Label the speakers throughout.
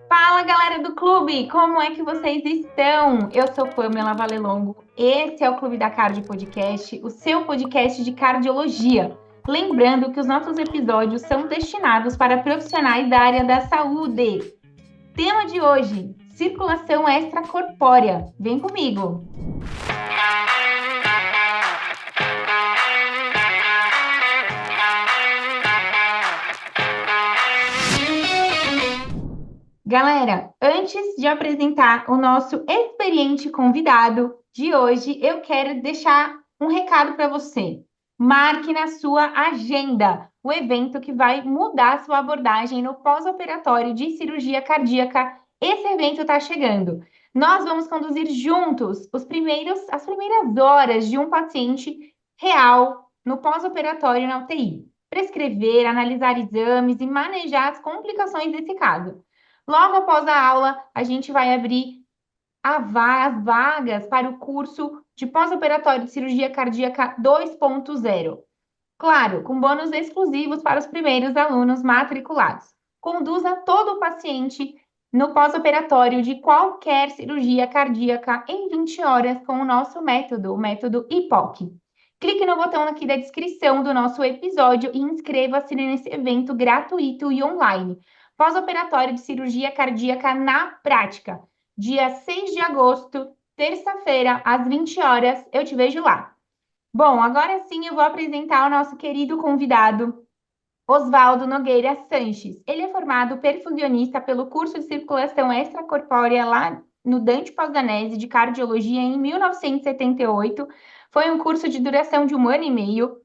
Speaker 1: Fala, galera do clube! Como é que vocês estão? Eu sou Pamela Valelongo. Esse é o Clube da Cardio Podcast, o seu podcast de cardiologia. Lembrando que os nossos episódios são destinados para profissionais da área da saúde. Tema de hoje: circulação extracorpórea. Vem comigo! Galera, antes de apresentar o nosso experiente convidado de hoje, eu quero deixar um recado para você. Marque na sua agenda o evento que vai mudar a sua abordagem no pós-operatório de cirurgia cardíaca. Esse evento está chegando. Nós vamos conduzir juntos as primeiras horas de um paciente real no pós-operatório na UTI. Prescrever, analisar exames e manejar as complicações desse caso. Logo após a aula, a gente vai abrir as vagas para o curso de pós-operatório de cirurgia cardíaca 2.0. Claro, com bônus exclusivos para os primeiros alunos matriculados. Conduza todo o paciente no pós-operatório de qualquer cirurgia cardíaca em 20 horas com o nosso método, o método IPOC. Clique no botão aqui da descrição do nosso episódio e inscreva-se nesse evento gratuito e online. Pós-operatório de cirurgia cardíaca na prática. Dia 6 de agosto, terça-feira, às 20 horas. Eu te vejo lá. Bom, agora sim eu vou apresentar o nosso querido convidado, Osvaldo Nogueira Sanches. Ele é formado perfusionista pelo curso de circulação extracorpórea lá no Dante Pazzanese de cardiologia em 1978. Foi um curso de duração de 1 ano e meio.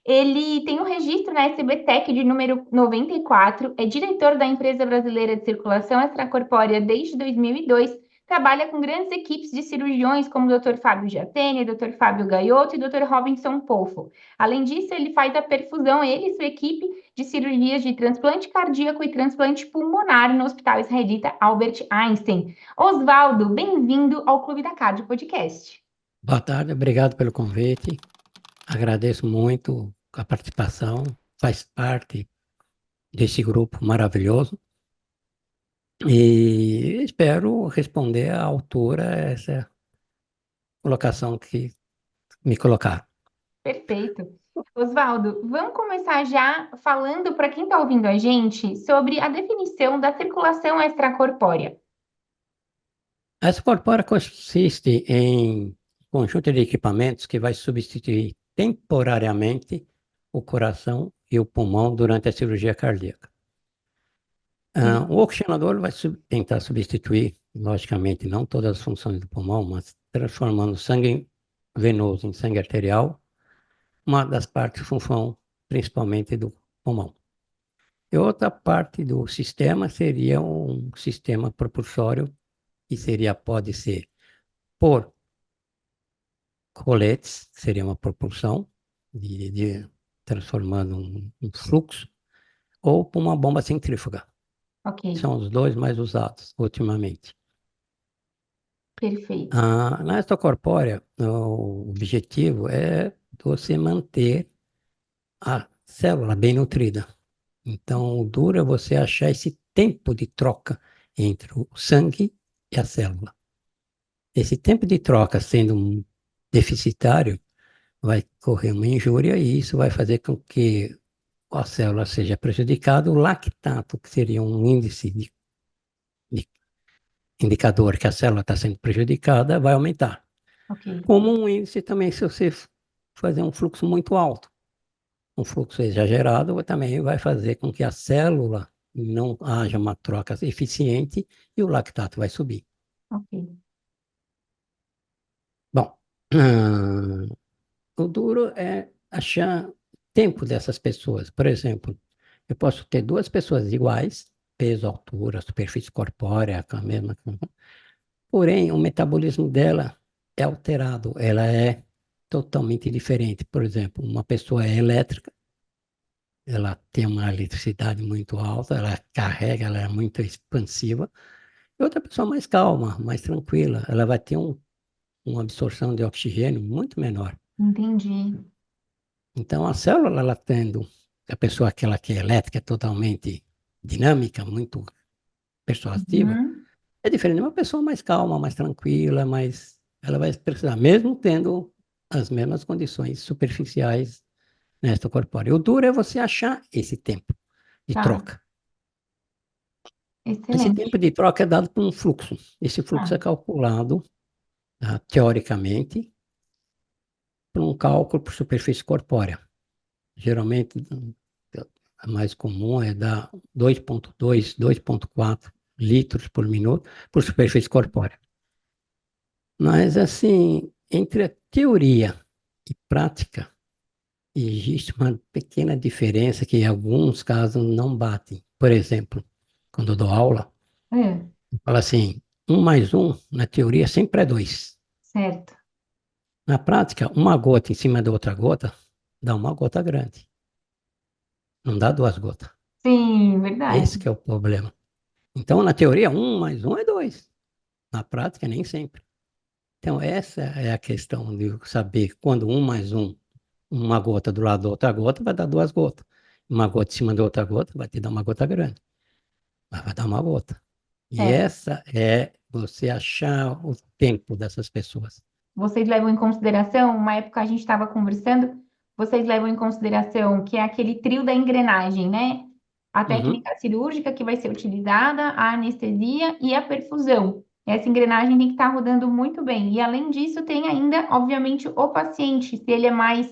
Speaker 1: Ele tem um registro na SBTEC de número 94, é diretor da Empresa Brasileira de Circulação Extracorpórea desde 2002, trabalha com grandes equipes de cirurgiões como o Dr. Fábio Giatene, Dr. Fábio Gaiotto e Dr. Robinson Polfo. Além disso, ele faz a perfusão, ele e sua equipe, de cirurgias de transplante cardíaco e transplante pulmonar no Hospital Israelita Albert Einstein. Osvaldo, bem-vindo ao Clube da Cardio Podcast.
Speaker 2: Boa tarde, obrigado pelo convite. Agradeço muito a participação, faz parte desse grupo maravilhoso e espero responder à altura essa colocação que me colocaram.
Speaker 1: Perfeito. Osvaldo, vamos começar já falando para quem está ouvindo a gente sobre a definição da circulação extracorpórea.
Speaker 2: A extracorpórea consiste em um conjunto de equipamentos que vai substituir temporariamente o coração e o pulmão durante a cirurgia cardíaca. O oxigenador vai tentar substituir, logicamente, não todas as funções do pulmão, mas transformando o sangue venoso em sangue arterial, uma das partes de função principalmente do pulmão. E outra parte do sistema seria um sistema propulsório, que pode ser por coletes, que seria uma propulsão, transformando um fluxo, ou por uma bomba centrífuga.
Speaker 1: Ok,
Speaker 2: São os dois mais usados ultimamente.
Speaker 1: perfeito.
Speaker 2: Na extracorpórea, o objetivo é você manter a célula bem nutrida. Então, o duro é você achar esse tempo de troca entre o sangue e a célula. Esse tempo de troca sendo deficitário, vai correr uma injúria e isso vai fazer com que a célula seja prejudicada. O lactato, que seria um índice de indicador que a célula está sendo prejudicada, vai aumentar.
Speaker 1: Ok,
Speaker 2: Como um índice também, se você fazer um fluxo muito alto, um fluxo exagerado também vai fazer com que a célula não haja uma troca eficiente e o lactato vai subir.
Speaker 1: ok.
Speaker 2: Bom, o duro é achar tempo dessas pessoas. Por exemplo, eu posso ter duas pessoas iguais, peso, altura, superfície corpórea, com a mesma. Porém, o metabolismo dela é alterado, ela é totalmente diferente. Por exemplo, uma pessoa é elétrica, ela tem uma eletricidade muito alta, ela carrega, ela é muito expansiva. E outra pessoa mais calma, mais tranquila, ela vai ter uma absorção de oxigênio muito menor.
Speaker 1: Entendi.
Speaker 2: Então, a célula, ela tendo, a pessoa aquela que é elétrica, é totalmente dinâmica, muito persuasiva,
Speaker 1: Uhum.
Speaker 2: é diferente de uma pessoa mais calma, mais tranquila, mas ela vai precisar, mesmo tendo as mesmas condições superficiais nesta corpórea. O duro é você achar esse tempo de
Speaker 1: Tá,
Speaker 2: troca. Esse tempo
Speaker 1: excelente.
Speaker 2: de troca é dado por um fluxo. Esse fluxo é
Speaker 1: Tá.
Speaker 2: calculado, tá, teoricamente, por um cálculo por superfície corpórea. Geralmente, a mais comum é dar 2,2, 2,4 litros por minuto por superfície corpórea. Mas, assim, entre a teoria e prática, existe uma pequena diferença que em alguns casos não batem. Por exemplo, quando eu dou aula,
Speaker 1: É,
Speaker 2: eu falo assim, um mais um, na teoria, sempre é dois.
Speaker 1: certo.
Speaker 2: Na prática, uma gota em cima da outra gota dá uma gota grande, não dá duas gotas.
Speaker 1: Sim, verdade.
Speaker 2: Esse que é o problema. Então, na teoria, um mais um é dois. Na prática, nem sempre. Então, essa é a questão de saber quando um mais um, uma gota do lado da outra gota, vai dar duas gotas. Uma gota em cima da outra gota vai te dar uma gota grande. Mas vai dar uma gota. E
Speaker 1: Certo.
Speaker 2: essa é você achar o tempo dessas pessoas.
Speaker 1: Vocês levam em consideração, uma época a gente estava conversando, vocês levam em consideração que é aquele trio da engrenagem, né? A
Speaker 2: Uhum.
Speaker 1: técnica cirúrgica que vai ser utilizada, a anestesia e a perfusão. Essa engrenagem tem que estar rodando muito bem. E além disso, tem ainda, obviamente, o paciente, se ele é mais,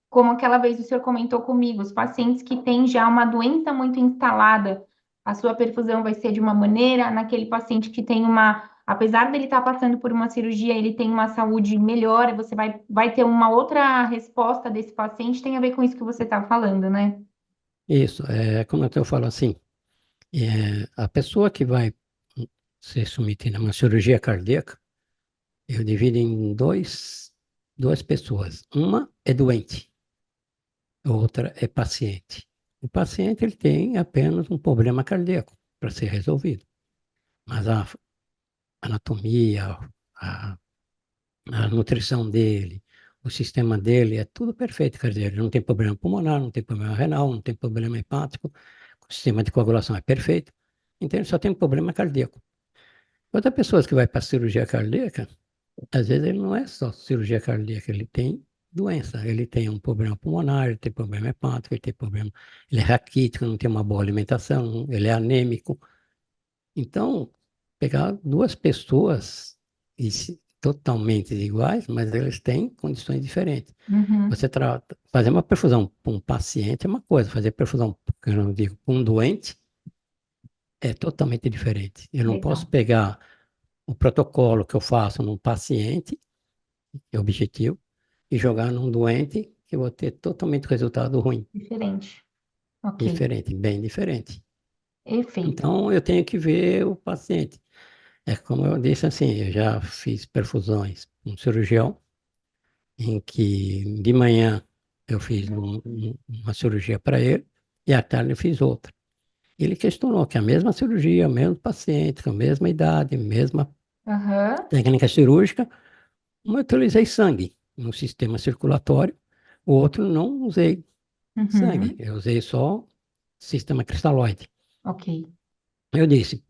Speaker 1: como aquela vez o senhor comentou comigo, os pacientes que têm já uma doença muito instalada, a sua perfusão vai ser de uma maneira, naquele paciente que tem uma, apesar dele estar passando por uma cirurgia, ele tem uma saúde melhor, você vai ter uma outra resposta desse paciente, tem a ver com isso que você está falando, né?
Speaker 2: Isso, é como eu falo assim, a pessoa que vai ser submetida a uma cirurgia cardíaca, eu divido em duas pessoas. Uma é doente, a outra é paciente. O paciente ele tem apenas um problema cardíaco para ser resolvido, mas a anatomia, a, a nutrição dele, o sistema dele é tudo perfeito, quer dizer, ele não tem problema pulmonar, não tem problema renal, não tem problema hepático, o sistema de coagulação é perfeito, então ele só tem um problema cardíaco. Outra pessoa que vai para a cirurgia cardíaca, às vezes ele não é só cirurgia cardíaca, ele tem doença, ele tem um problema pulmonar, ele tem problema hepático, ele tem problema, ele é raquítico, não tem uma boa alimentação, ele é anêmico. Então, pegar duas pessoas totalmente iguais, mas eles têm condições diferentes.
Speaker 1: Uhum,
Speaker 2: Você fazer uma perfusão para um paciente é uma coisa, fazer perfusão, eu não digo, para um doente é totalmente diferente. Eu não posso
Speaker 1: legal,
Speaker 2: pegar o protocolo que eu faço num paciente, que é objetivo, e jogar num doente que eu vou ter totalmente resultado ruim,
Speaker 1: diferente. Ok,
Speaker 2: diferente, bem diferente.
Speaker 1: perfeito.
Speaker 2: Então, eu tenho que ver o paciente. É como eu disse assim, eu já fiz perfusões com um cirurgião, em que de manhã eu fiz uma cirurgia para ele e à tarde eu fiz outra. Ele questionou que a mesma cirurgia, o mesmo paciente, com a mesma idade, mesma
Speaker 1: Aham,
Speaker 2: técnica cirúrgica, uma eu utilizei sangue no sistema circulatório, o outro não usei sangue,
Speaker 1: uhum,
Speaker 2: eu usei só sistema cristalóide.
Speaker 1: ok,
Speaker 2: Eu disse,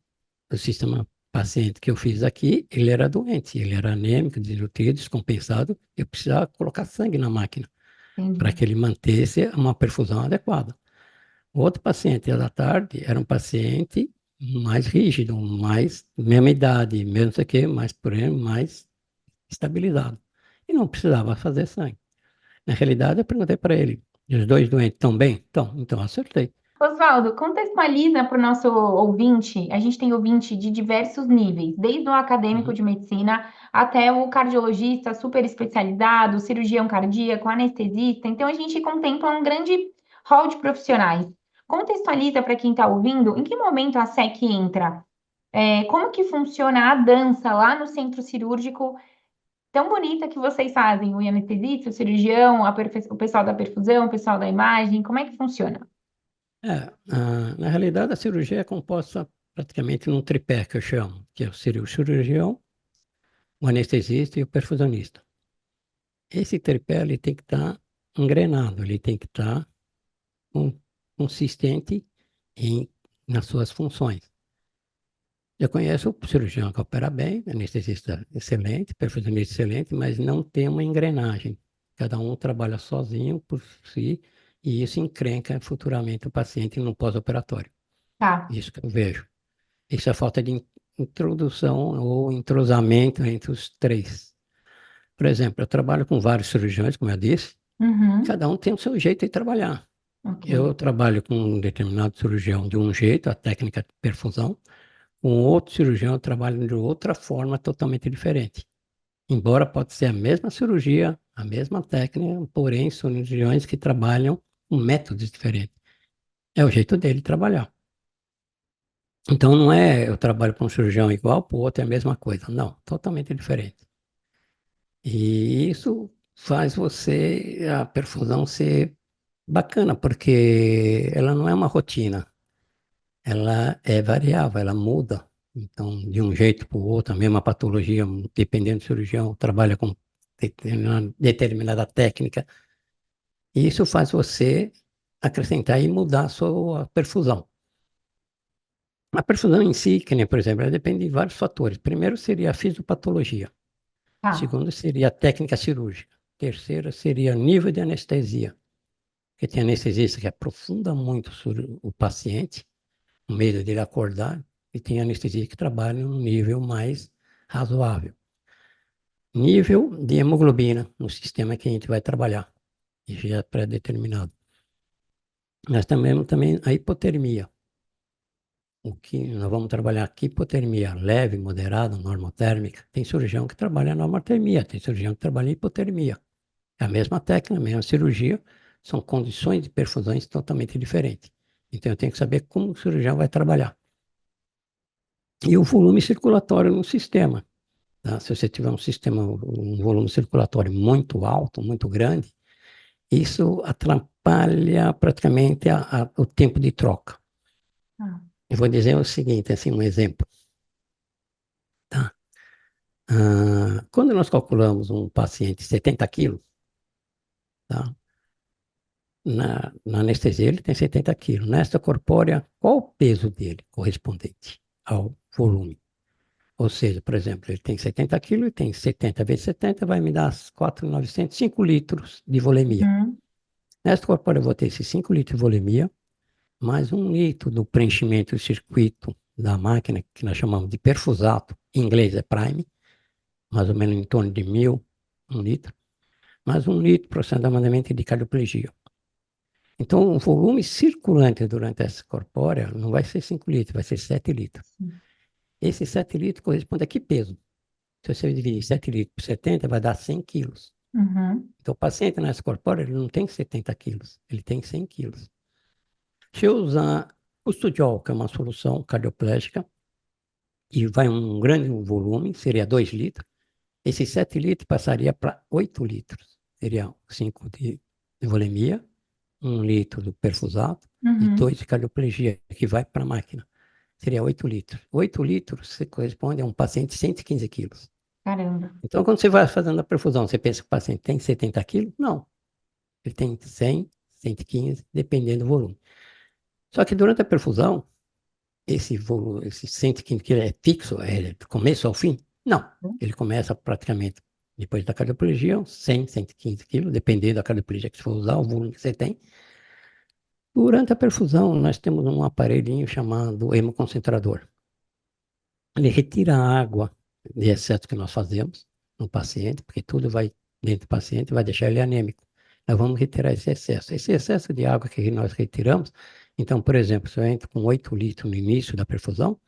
Speaker 2: o sistema paciente que eu fiz aqui, ele era doente, ele era anêmico, desnutrido, descompensado, eu precisava colocar sangue na máquina para
Speaker 1: entendi.
Speaker 2: que ele mantesse uma perfusão adequada. O outro paciente da tarde era um paciente mais rígido, mais mesma idade, mesmo não sei o quê, mais porém mais estabilizado. E não precisava fazer sangue. Na realidade, eu perguntei para ele, os dois doentes estão bem? Então acertei.
Speaker 1: Oswaldo, contextualiza para o nosso ouvinte. A gente tem ouvinte de diversos níveis, desde o acadêmico
Speaker 2: Uhum.
Speaker 1: de medicina até o cardiologista super especializado, cirurgião cardíaco, anestesista. Então, a gente contempla um grande hall de profissionais. Contextualiza para quem está ouvindo em que momento a SEC entra. Como que funciona a dança lá no centro cirúrgico tão bonita que vocês fazem? O anestesista, o cirurgião, o pessoal da perfusão, o pessoal da imagem, como é que funciona?
Speaker 2: Na realidade, a cirurgia é composta praticamente num tripé, que eu chamo, que seria o cirurgião, o anestesista e o perfusionista. Esse tripé ele tem que estar engrenado, ele tem que estar consistente nas suas funções. Eu conheço o cirurgião que opera bem, anestesista excelente, perfusionista excelente, mas não tem uma engrenagem. Cada um trabalha sozinho por si e isso encrenca futuramente o paciente no pós-operatório.
Speaker 1: Tá.
Speaker 2: Isso que eu vejo. Isso é falta de introdução ou entrosamento entre os três. Por exemplo, eu trabalho com vários cirurgiões, como eu disse,
Speaker 1: Uhum.
Speaker 2: cada um tem o seu jeito de trabalhar.
Speaker 1: Ok.
Speaker 2: Eu trabalho com um determinado cirurgião de um jeito, a técnica de perfusão, com outro cirurgião eu trabalho de outra forma totalmente diferente. Embora pode ser a mesma cirurgia, a mesma técnica, porém são cirurgiões que trabalham com métodos diferentes. É o jeito dele trabalhar. Então não é eu trabalho para um cirurgião igual, para o outro é a mesma coisa. Não, totalmente diferente. E isso faz a perfusão ser bacana, porque ela não é uma rotina, ela é variável, ela muda. Então, de um jeito para o outro, a mesma patologia, dependendo do cirurgião, trabalha com determinada técnica. E isso faz você acrescentar e mudar a sua perfusão. A perfusão em si, que nem, por exemplo, ela depende de vários fatores. Primeiro seria a fisiopatologia.
Speaker 1: Tá.
Speaker 2: Segundo seria a técnica cirúrgica. Terceiro seria o nível de anestesia. Porque tem anestesista que aprofunda muito o paciente, o medo dele acordar, e tem anestesia que trabalha num nível mais razoável. Nível de hemoglobina no sistema que a gente vai trabalhar, e já é pré-determinado. Nós também a hipotermia. O que nós vamos trabalhar aqui, hipotermia leve, moderada, normotérmica. Tem cirurgião que trabalha normotermia, tem cirurgião que trabalha hipotermia. É a mesma técnica, a mesma cirurgia, são condições de perfusões totalmente diferentes. Então eu tenho que saber como o cirurgião vai trabalhar. E o volume circulatório no sistema. Tá? Se você tiver um volume circulatório muito alto, muito grande, isso atrapalha praticamente o tempo de troca.
Speaker 1: Tá.
Speaker 2: Eu vou dizer o seguinte, assim, um exemplo. Tá? Quando nós calculamos um paciente de 70 quilos, tá? Na anestesia ele tem 70 quilos. Nesta corpórea, qual o peso dele correspondente ao volume? Ou seja, por exemplo, ele tem 70 quilos e tem 70 vezes 70, vai me dar 4.900, 5 litros de volemia.
Speaker 1: Uhum.
Speaker 2: Nesta corpórea eu vou ter esses 5 litros de volemia, mais 1 litro do preenchimento do circuito da máquina, que nós chamamos de perfusato, em inglês é prime, mais ou menos em torno de 1.000, 1 litro, mais 1 litro aproximadamente de cardioplegia. Então, o volume circulante durante essa corpórea não vai ser 5 litros, vai ser 7 litros.
Speaker 1: Sim.
Speaker 2: Esse 7 litros corresponde a que peso? Se você dividir 7 litros por 70, vai dar 100 quilos.
Speaker 1: Uhum.
Speaker 2: Então, o paciente nessa corpórea, ele não tem 70 quilos, ele tem 100 quilos. Se eu usar o Studiol, que é uma solução cardioplégica, e vai um grande volume, seria 2 litros, esses 7 litros passaria para 8 litros. Seria 5 de volemia, 1 litro do perfusato e
Speaker 1: Uhum.
Speaker 2: 2 de cardioplegia, que vai para a máquina. Seria 8 litros. 8 litros corresponde a um paciente de 115 quilos.
Speaker 1: Caramba.
Speaker 2: Então, quando você vai fazendo a perfusão, você pensa que o paciente tem 70 quilos? Não. Ele tem 100, 115, dependendo do volume. Só que durante a perfusão, esse volume, esse 115 quilos é fixo, é do começo ao fim? Não. Ele começa praticamente depois da cardioplegia, 100, 115 quilos, dependendo da cardioplegia que você for usar, o volume que você tem. Durante a perfusão, nós temos um aparelhinho chamado hemoconcentrador. Ele retira a água de excesso que nós fazemos no paciente, porque tudo vai dentro do paciente, vai deixar ele anêmico. Nós vamos retirar esse excesso. Esse excesso de água que nós retiramos, então, por exemplo, se eu entro com 8 litros no início da perfusão,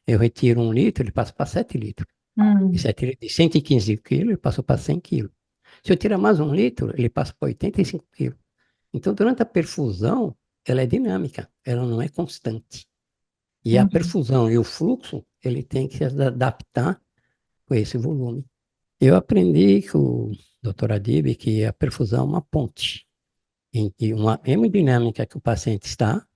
Speaker 2: eu retiro 1 litro, ele passa para 7 litros. E
Speaker 1: Hum.
Speaker 2: 7 litros de 115 quilos, ele passou para 100 quilos. Se eu tirar mais 1 litro, ele passa para 85 quilos. Então, durante a perfusão, ela é dinâmica, ela não é constante. E a
Speaker 1: Entendi.
Speaker 2: perfusão e o fluxo, ele tem que se adaptar com esse volume. Eu aprendi com o Dr. Adib que a perfusão é uma ponte entre uma hemodinâmica que o paciente está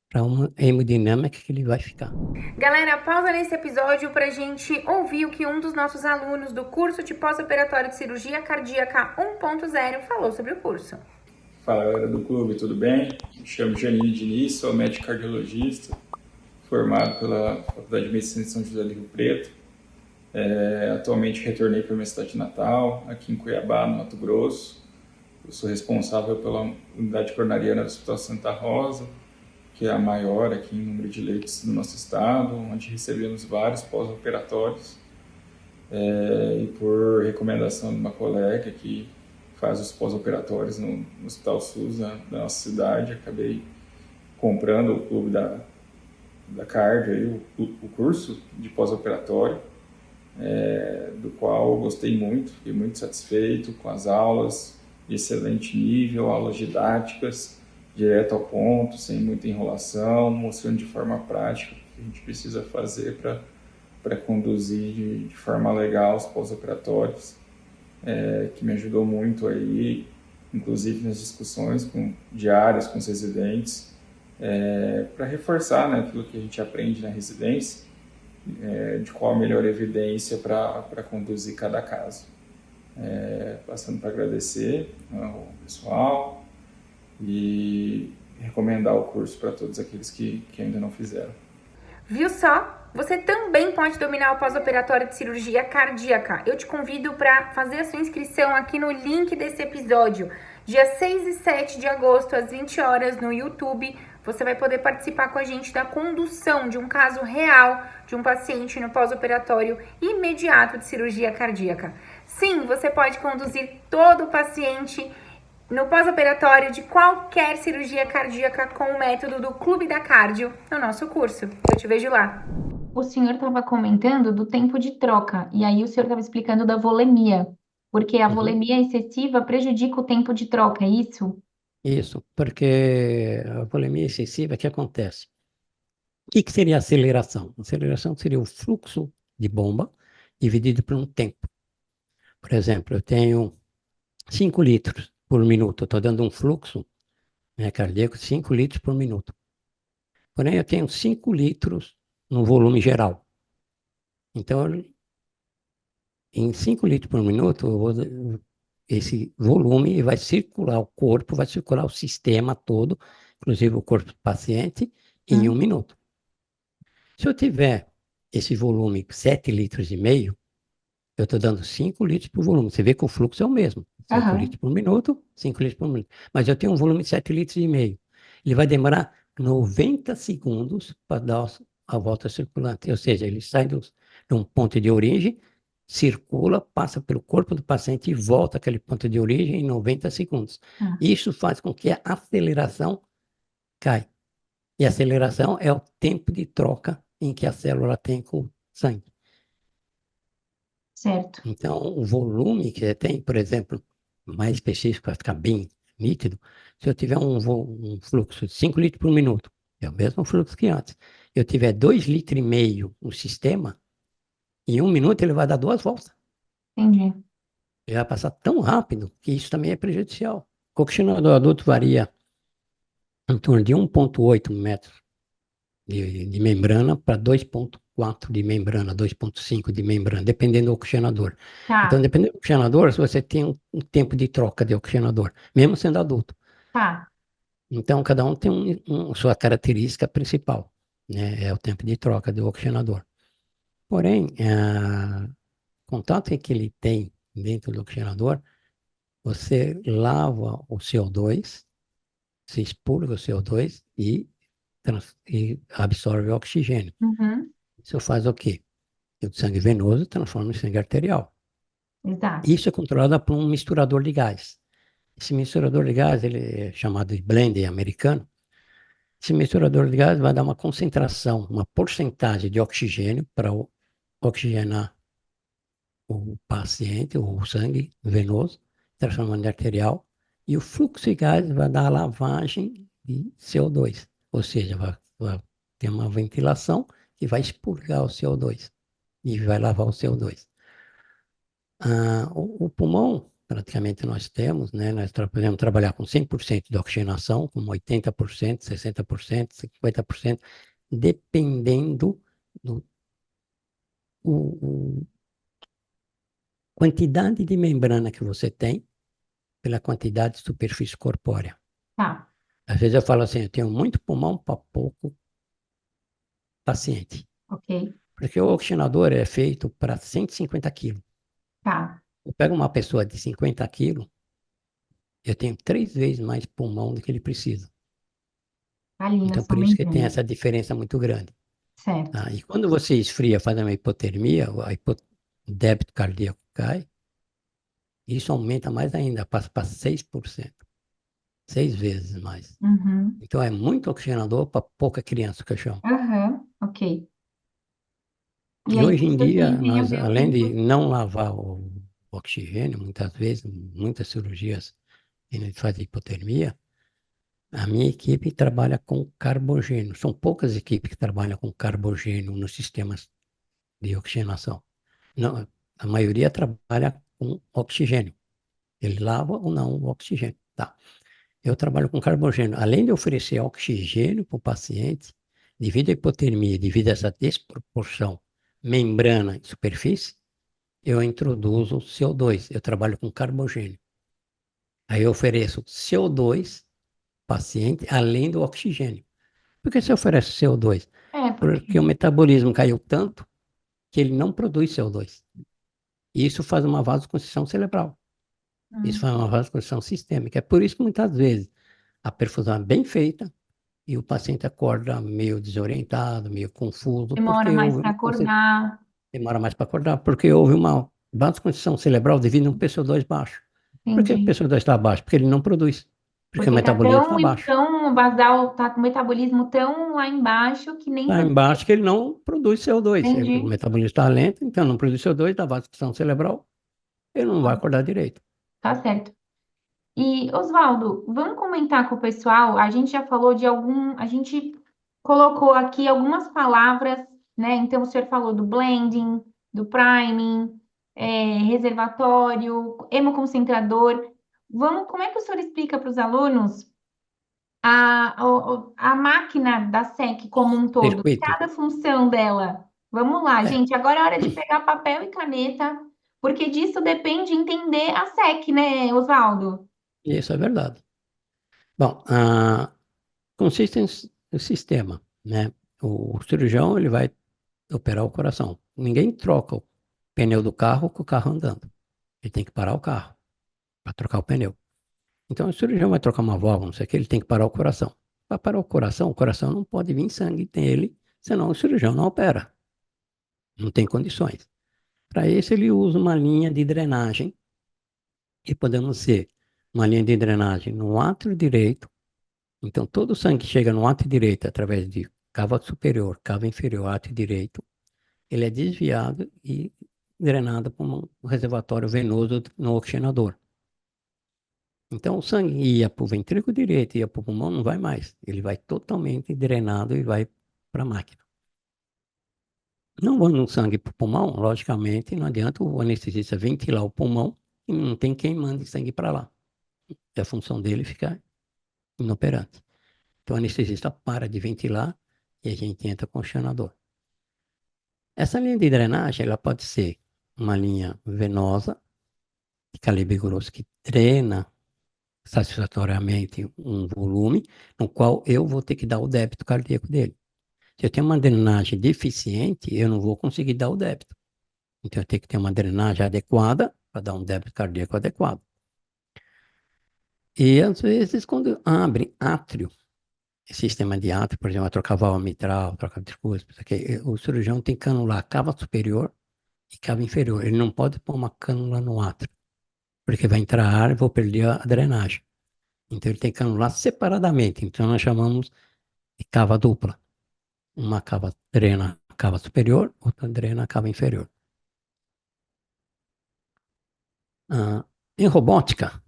Speaker 2: para uma hemodinâmica que ele vai ficar.
Speaker 1: Galera, pausa nesse episódio para a gente ouvir o que um dos nossos alunos do curso de pós-operatório de cirurgia cardíaca 1.0 falou sobre o curso.
Speaker 3: Fala galera do clube, tudo bem? Me chamo Janine Diniz, sou médico cardiologista, formado pela Faculdade de Medicina de São José do Rio Preto. Atualmente retornei para a minha cidade natal, aqui em Cuiabá, no Mato Grosso. Eu sou responsável pela unidade coronariana do Hospital Santa Rosa, que é a maior aqui em número de leitos do nosso estado, onde recebemos vários pós-operatórios. E por recomendação de uma colega que faz os pós-operatórios no Hospital SUS da nossa cidade, acabei comprando o clube da Cardio, o curso de pós-operatório, do qual eu gostei muito, fiquei muito satisfeito com as aulas de excelente nível, aulas didáticas, direto ao ponto, sem muita enrolação, mostrando de forma prática o que a gente precisa fazer para conduzir de forma legal os pós-operatórios, que me ajudou muito aí, inclusive nas discussões diárias com os residentes, para reforçar, né, aquilo que a gente aprende na residência, de qual a melhor evidência para conduzir cada caso. Passando para agradecer ao pessoal e recomendar o curso para todos aqueles que ainda não fizeram.
Speaker 1: Viu só? Você também pode dominar o pós-operatório de cirurgia cardíaca. Eu te convido para fazer a sua inscrição aqui no link desse episódio. Dia 6 e 7 de agosto, às 20 horas, no YouTube, você vai poder participar com a gente da condução de um caso real de um paciente no pós-operatório imediato de cirurgia cardíaca. Sim, você pode conduzir todo o paciente no pós-operatório de qualquer cirurgia cardíaca com o método do Clube da Cardio no nosso curso. Eu te vejo lá. O senhor estava comentando do tempo de troca, e aí o senhor estava explicando da volemia, porque a volemia excessiva prejudica o tempo de troca, é isso?
Speaker 2: Isso, porque a volemia excessiva, o que acontece? O que seria a aceleração? A aceleração seria o fluxo de bomba dividido por um tempo. Por exemplo, eu tenho 5 litros por minuto, eu estou dando um fluxo, né, cardíaco, 5 litros por minuto. Porém, eu tenho 5 litros no volume geral. Então, em 5 litros por minuto, esse volume vai circular o corpo, vai circular o sistema todo, inclusive o corpo do paciente, em 1 minuto. Se eu tiver esse volume 7 litros e meio, eu estou dando 5 litros por volume. Você vê que o fluxo é o mesmo. 5 litros por minuto, 5 litros por minuto. Mas eu tenho um volume de 7 litros e meio. Ele vai demorar 90 segundos para dar a volta circulante. Ou seja, ele sai de um ponto de origem, circula, passa pelo corpo do paciente e volta àquele ponto de origem em 90 segundos. Isso faz com que a aceleração caia. E a aceleração é o tempo de troca em que a célula tem com o sangue.
Speaker 1: Certo.
Speaker 2: Então, o volume que você tem, por exemplo, mais específico, para ficar bem nítido, se eu tiver um fluxo de 5 litros por minuto, é o mesmo fluxo que antes. Eu tiver 2,5 litros no sistema, em 1 minuto ele vai dar 2 voltas.
Speaker 1: Entendi.
Speaker 2: Ele vai passar tão rápido que isso também é prejudicial. O oxigenador adulto varia em torno de 1,8 metros de membrana para 2,4 de membrana, 2,5 de membrana, dependendo do oxigenador.
Speaker 1: Tá.
Speaker 2: Então, dependendo do oxigenador, você tem um tempo de troca de oxigenador, mesmo sendo adulto.
Speaker 1: Tá.
Speaker 2: Então, cada um tem sua característica principal, né? É o tempo de troca do oxigenador. Porém, contanto que ele tem dentro do oxigenador, você lava o CO2, se expurga o CO2 e absorve o oxigênio. Isso faz o quê? O sangue venoso transforma em sangue arterial.
Speaker 1: Exato.
Speaker 2: Isso é controlado por um misturador de gás. Esse misturador de gás, ele é chamado de blend americano. Esse misturador de gás vai dar uma concentração, uma porcentagem de oxigênio para oxigenar o paciente, o sangue venoso, transformando em arterial, e o fluxo de gás vai dar a lavagem de CO2, ou seja, vai ter uma ventilação que vai expurgar o CO2 e vai lavar o CO2. O pulmão, praticamente nós temos, né, nós podemos trabalhar com 100% de oxigenação, com 80%, 60%, 50%, dependendo do quantidade de membrana que você tem pela quantidade de superfície corpórea.
Speaker 1: Tá.
Speaker 2: Às vezes eu falo assim, eu tenho muito pulmão para pouco paciente.
Speaker 1: Ok,
Speaker 2: Porque o oxinador é feito para 150 quilos.
Speaker 1: tá.
Speaker 2: Eu pego uma pessoa de 50 quilos, eu tenho 3 vezes mais pulmão do que ele precisa.
Speaker 1: Ali na
Speaker 2: Então,
Speaker 1: sua
Speaker 2: por isso que tem
Speaker 1: membrana.
Speaker 2: essa diferença muito grande.
Speaker 1: Certo.
Speaker 2: Tá? E quando você esfria, faz uma hipotermia, o débito cardíaco cai, isso aumenta mais ainda, passa para 6%, 6 vezes mais.
Speaker 1: Uhum.
Speaker 2: Então, é muito oxigenador para pouca criança, que eu chamo.
Speaker 1: Aham, ok. E
Speaker 2: E
Speaker 1: aí
Speaker 2: hoje em
Speaker 1: você
Speaker 2: dia,
Speaker 1: tem a
Speaker 2: nós, além de
Speaker 1: Biovivo.
Speaker 2: não lavar o oxigênio, muitas vezes, muitas cirurgias, a gente faz hipotermia, a minha equipe trabalha com carbogênio. São poucas equipes que trabalham com carbogênio nos sistemas de oxigenação. Não, a maioria trabalha com oxigênio. Ele lava ou não o oxigênio. Tá. Eu trabalho com carbogênio. Além de oferecer oxigênio para o paciente, devido à hipotermia, devido a essa desproporção membrana e superfície, eu introduzo CO2. Eu trabalho com carbogênio. Aí eu ofereço CO2 paciente, além do oxigênio. Por que você oferece CO2?
Speaker 1: É, porque.
Speaker 2: Porque o metabolismo caiu tanto que ele não produz CO2. E isso faz uma vasoconstrição cerebral. Isso faz uma vasoconstrição sistêmica. É por isso que muitas vezes a perfusão é bem feita e o paciente acorda meio desorientado, meio confuso,
Speaker 1: Demora
Speaker 2: porque
Speaker 1: mais
Speaker 2: houve
Speaker 1: para
Speaker 2: uma
Speaker 1: acordar.
Speaker 2: demora mais para acordar, porque houve uma vasoconstrição cerebral devido a um PCO2 baixo. Por que o
Speaker 1: Entendi.
Speaker 2: PCO2 está baixo? Porque ele não produz, porque o
Speaker 1: Porque tá
Speaker 2: metabolismo está
Speaker 1: tão,
Speaker 2: baixo.
Speaker 1: tão basal, tá com o metabolismo tão lá embaixo que nem
Speaker 2: Lá
Speaker 1: produz.
Speaker 2: embaixo que ele não produz CO2. O
Speaker 1: Entendi.
Speaker 2: metabolismo está lento, então não produz CO2, dá vasoconstrição cerebral, ele não vai acordar direito.
Speaker 1: Tá certo. E, Oswaldo, vamos comentar com o pessoal. A gente já falou de algum. A gente colocou aqui algumas palavras, né? Então, o senhor falou do blending, do priming, reservatório, hemoconcentrador. Vamos, como é que o senhor explica para os alunos a máquina da SEC como um todo,
Speaker 2: Circuito.
Speaker 1: cada função dela? Vamos lá,
Speaker 2: É,
Speaker 1: gente. Agora é hora de pegar papel e caneta, porque disso depende entender a SEC, né, Oswaldo?
Speaker 2: isso é verdade. Bom, consiste no sistema, né? O cirurgião, ele vai operar o coração. Ninguém troca o pneu do carro com o carro andando. Ele tem que parar o carro para trocar o pneu. Então, o cirurgião vai trocar uma válvula, não sei o que, ele tem que parar o coração. Para parar o coração não pode vir sangue nele, senão o cirurgião não opera. Não tem condições. Para isso, ele usa uma linha de drenagem, que podemos ser uma linha de drenagem no átrio direito. Então, todo o sangue que chega no átrio direito, através de cava superior, cava inferior, átrio direito, ele é desviado e drenado para um reservatório venoso no oxigenador. Então, o sangue ia para o ventrículo direito, ia para o pulmão, não vai mais. Ele vai totalmente drenado e vai para a máquina. Não vando sangue para o pulmão, logicamente, não adianta o anestesista ventilar o pulmão e não tem quem mande sangue para lá. E a função dele fica inoperante. Então, o anestesista para de ventilar e a gente entra com o oxigenador. Essa linha de drenagem, ela pode ser uma linha venosa, de calibre grosso, que drena satisfatoriamente um volume, no qual eu vou ter que dar o débito cardíaco dele. Se eu tenho uma drenagem deficiente, eu não vou conseguir dar o débito. Então, eu tenho que ter uma drenagem adequada para dar um débito cardíaco adequado. E, às vezes, quando abre átrio, sistema de átrio, por exemplo, vai trocar válvula mitral, trocar tricúspide, o cirurgião tem que canular a cava superior e cava inferior. Ele não pode pôr uma cânula no átrio, porque vai entrar ar e vou perder a drenagem. Então, ele tem que canular separadamente. Então, nós chamamos de cava dupla. Uma cava drena a cava superior, outra drena a cava inferior. Em robótica,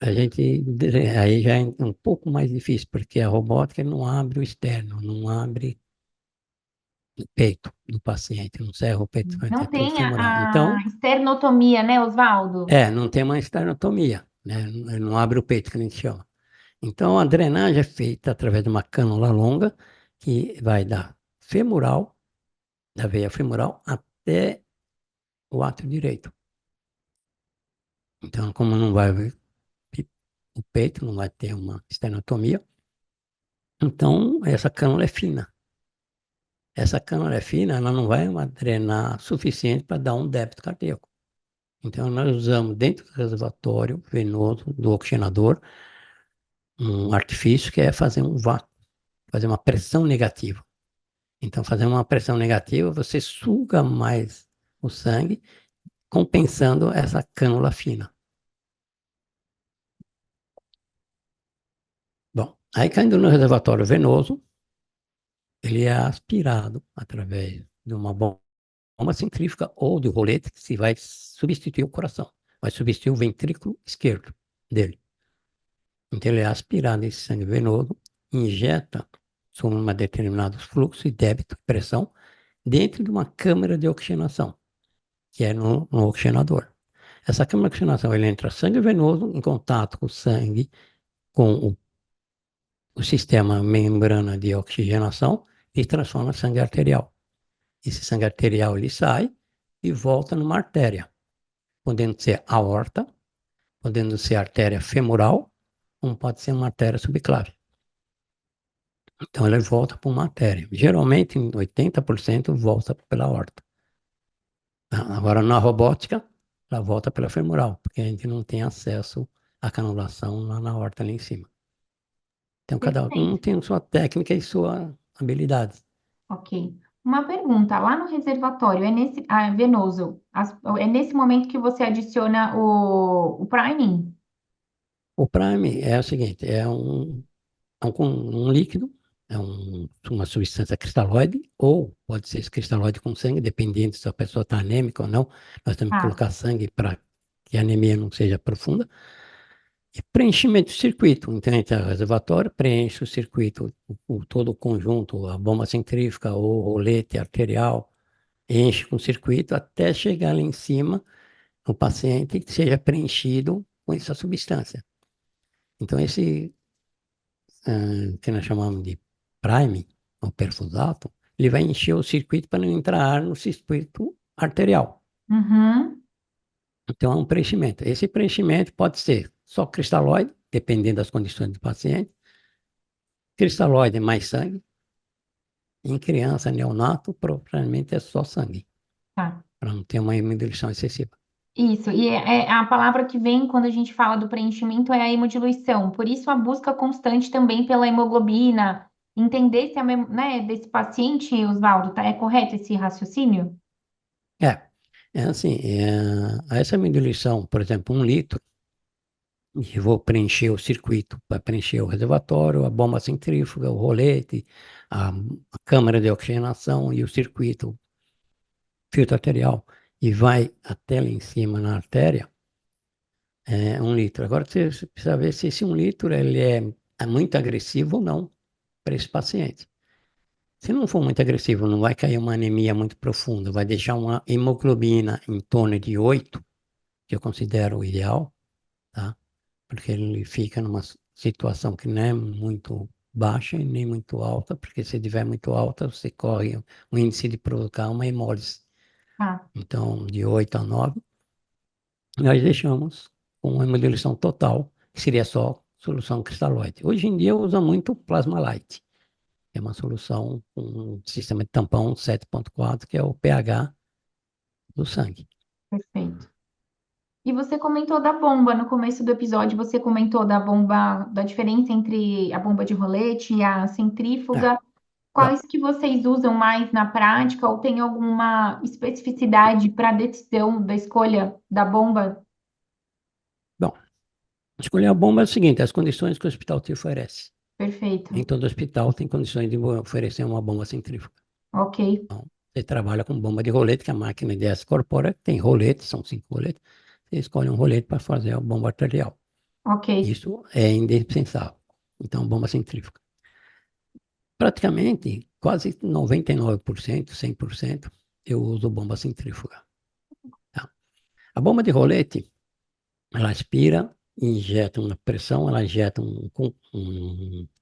Speaker 2: aí já é um pouco mais difícil, porque a robótica não abre o externo, não abre o peito do paciente, não serra o peito, é
Speaker 1: Não
Speaker 2: tudo
Speaker 1: tem
Speaker 2: femoral.
Speaker 1: a
Speaker 2: Então,
Speaker 1: esternotomia, né, Oswaldo?
Speaker 2: não tem uma esternotomia, né? Não abre o peito, que a gente chama. Então, a drenagem é feita através de uma cânula longa, que vai da femoral, da veia femoral, até o átrio direito. Então, como não vai haver o peito, não vai ter uma esternotomia, então essa cânula é fina. essa cânula fina, ela não vai drenar suficiente para dar um débito cardíaco. Então, nós usamos dentro do reservatório venoso do oxigenador um artifício que é fazer um vácuo, fazer uma pressão negativa. Então, fazendo uma pressão negativa, você suga mais o sangue, compensando essa cânula fina. Bom, aí caindo no reservatório venoso, ele é aspirado através de uma bomba centrífuga ou do rolete, que se vai substituir o coração, vai substituir o ventrículo esquerdo dele. Então, ele é aspirado esse sangue venoso, injeta sob um determinado fluxo e débito, pressão, dentro de uma câmara de oxigenação, que é no oxigenador. Essa câmara de oxigenação, ele entra sangue venoso em contato com o sangue, com o sistema membrana de oxigenação e transforma em sangue arterial. Esse sangue arterial, ele sai e volta numa artéria, podendo ser aorta, podendo ser artéria femoral, como pode ser uma artéria subclave. Então, ele volta para uma artéria. Geralmente, em 80%, volta pela aorta. Agora, na robótica, ela volta pela femoral, porque a gente não tem acesso à canulação lá na aorta, ali em cima. Então, cada um
Speaker 1: Perfeito.
Speaker 2: tem sua técnica e sua habilidade.
Speaker 1: Ok. Uma pergunta, lá no reservatório, venoso, é nesse momento que você adiciona o priming?
Speaker 2: O prime é o seguinte, um líquido, uma substância cristalóide, ou pode ser esse cristalóide com sangue, dependendo se a pessoa está anêmica ou não. Nós temos que
Speaker 1: Ah,
Speaker 2: colocar sangue para que a anemia não seja profunda. E preenchimento do circuito. Então, entra o reservatório, preenche o circuito, todo o conjunto, a bomba centrífuga, o rolete arterial, enche com o circuito até chegar lá em cima, no paciente, que seja preenchido com essa substância. Então, esse que nós chamamos de prime, ou perfusato, ele vai encher o circuito para não entrar ar no circuito arterial.
Speaker 1: uhum,
Speaker 2: Então, é um preenchimento. Esse preenchimento pode ser só cristalóide, dependendo das condições do paciente, cristalóide mais sangue. Em criança, neonato, propriamente é só sangue,
Speaker 1: tá.
Speaker 2: para não ter uma hemodiluição excessiva.
Speaker 1: Isso, e a palavra que vem quando a gente fala do preenchimento é a hemodiluição. Por isso, a busca constante também pela hemoglobina, entender se né, desse paciente, Osvaldo, é correto esse raciocínio?
Speaker 2: É assim, essa hemodiluição, por exemplo, 1 litro, e vou preencher o circuito, para preencher o reservatório, a bomba centrífuga, o rolete, a câmara de oxigenação e o circuito, filtro arterial, e vai até lá em cima na artéria, é 1 litro. Agora você precisa ver se esse 1 litro ele é muito agressivo ou não para esse paciente. Se não for muito agressivo, não vai cair uma anemia muito profunda, vai deixar uma hemoglobina em torno de 8, que eu considero o ideal, tá? Porque ele fica numa situação que não é muito baixa e nem muito alta, porque se tiver muito alta, você corre o índice de provocar uma hemólise.
Speaker 1: Tá,
Speaker 2: Então, de 8 a 9, nós deixamos com uma hemodiluição total, que seria só solução cristalóide. Hoje em dia usa muito plasma light, que é uma solução com um sistema de tampão 7.4, que é o pH do sangue.
Speaker 1: perfeito. E você comentou da bomba, no começo do episódio você comentou da bomba, da diferença entre a bomba de rolete e a
Speaker 2: É,
Speaker 1: centrífuga.
Speaker 2: bom,
Speaker 1: Quais que vocês usam mais na prática ou tem alguma especificidade para a decisão da escolha da bomba?
Speaker 2: bom, escolher a bomba é o seguinte, as condições que o hospital te oferece. Nem
Speaker 1: Perfeito.
Speaker 2: todo hospital tem condições de oferecer uma bomba centrífuga.
Speaker 1: Ok,
Speaker 2: Então, você trabalha com bomba de rolete, que a máquina IDS Corpora tem roletes, são 5 roletes. Você escolhe um rolete para fazer a bomba arterial.
Speaker 1: ok.
Speaker 2: Isso é indispensável. Então, bomba centrífuga. Praticamente, quase 99%, 100%, eu uso bomba centrífuga. Tá? A bomba de rolete, ela aspira, injeta uma pressão, ela injeta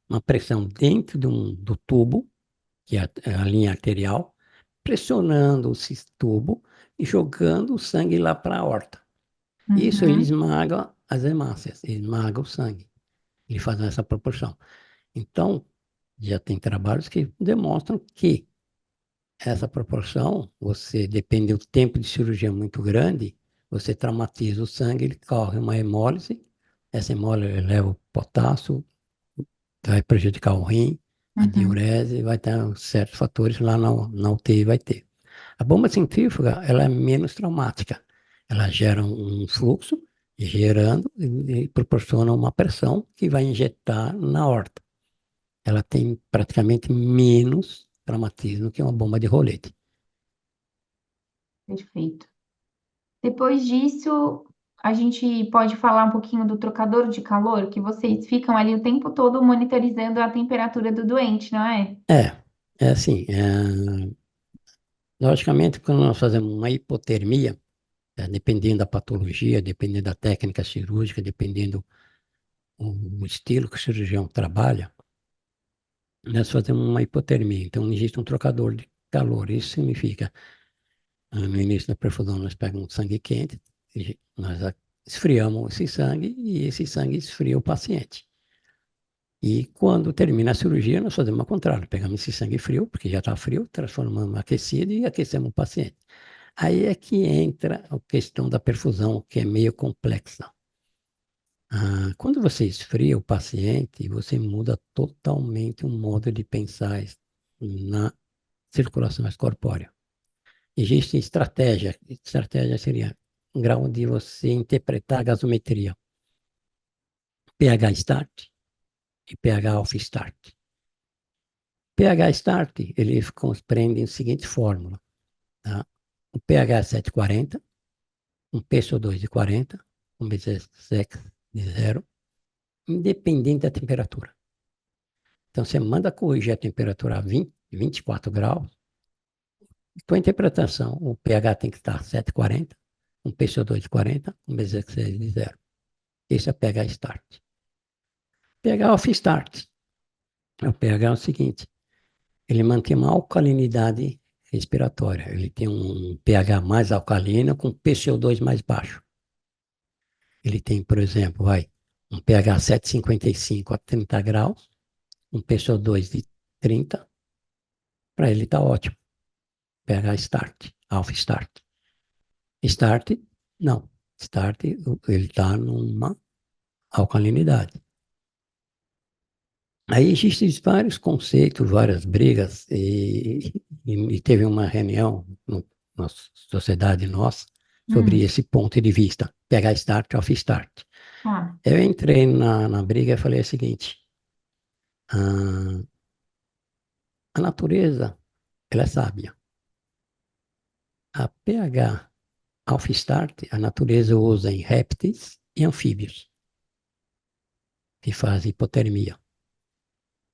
Speaker 2: uma pressão dentro do tubo, que é a linha arterial, pressionando esse tubo e jogando o sangue lá para a aorta. Isso ele
Speaker 1: Uhum.
Speaker 2: esmaga as hemácias, ele esmaga o sangue. Ele faz essa proporção. Então, já tem trabalhos que demonstram que essa proporção, você, depende do tempo de cirurgia muito grande, você traumatiza o sangue, ele corre uma hemólise, essa hemólise leva o potássio, vai prejudicar o rim, a
Speaker 1: Uhum.
Speaker 2: diurese, vai ter certos fatores lá na UTI vai ter. A bomba centrífuga, ela é menos traumática. Ela gera um fluxo, gerando e proporciona uma pressão que vai injetar na aorta. Ela tem praticamente menos traumatismo que uma bomba de rolete.
Speaker 1: Perfeito. Depois disso, a gente pode falar um pouquinho do trocador de calor, que vocês ficam ali o tempo todo monitorizando a temperatura do doente, não é?
Speaker 2: É assim, logicamente, quando nós fazemos uma hipotermia, dependendo da patologia, dependendo da técnica cirúrgica, dependendo do estilo que o cirurgião trabalha, nós fazemos uma hipotermia. Então, existe um trocador de calor. Isso significa, no início da perfusão, nós pegamos sangue quente, e nós esfriamos esse sangue e esse sangue esfria o paciente. E quando termina a cirurgia, nós fazemos o contrário. Pegamos esse sangue frio, porque já está frio, transformamos em aquecido e aquecemos o paciente. Aí é que entra a questão da perfusão, que é meio complexa. Quando você esfria o paciente, você muda totalmente o modo de pensar na circulação corpórea. Existe estratégia. Estratégia seria um grau de você interpretar a gasometria. pH start e pH off start. pH start, ele compreende a seguinte fórmula. Tá? Um pH 740, um PCO2 de 40, um BZ6 de 0, independente da temperatura. Então, você manda corrigir a temperatura a 20, 24 graus. Tua interpretação, o pH tem que estar 740, um PCO2 de 40, um BZ6 de 0. Esse é o pH start. pH off start. O pH é o seguinte, ele mantém uma alcalinidade respiratória. Ele tem um pH mais alcalino com PCO2 mais baixo. Ele tem, por exemplo, um pH 7,55 a 30 graus, um PCO2 de 30, para ele está ótimo. pH start, alpha start. Start, não. Start, ele está numa alcalinidade. Aí existem vários conceitos, várias brigas, e teve uma reunião na sociedade nossa sobre
Speaker 1: Hum,
Speaker 2: esse ponto de vista, pH start, off start.
Speaker 1: tá.
Speaker 2: Eu entrei na briga e falei o seguinte, ah, a natureza, ela é sábia. A pH off start, a natureza usa em répteis e anfíbios, que fazem hipotermia.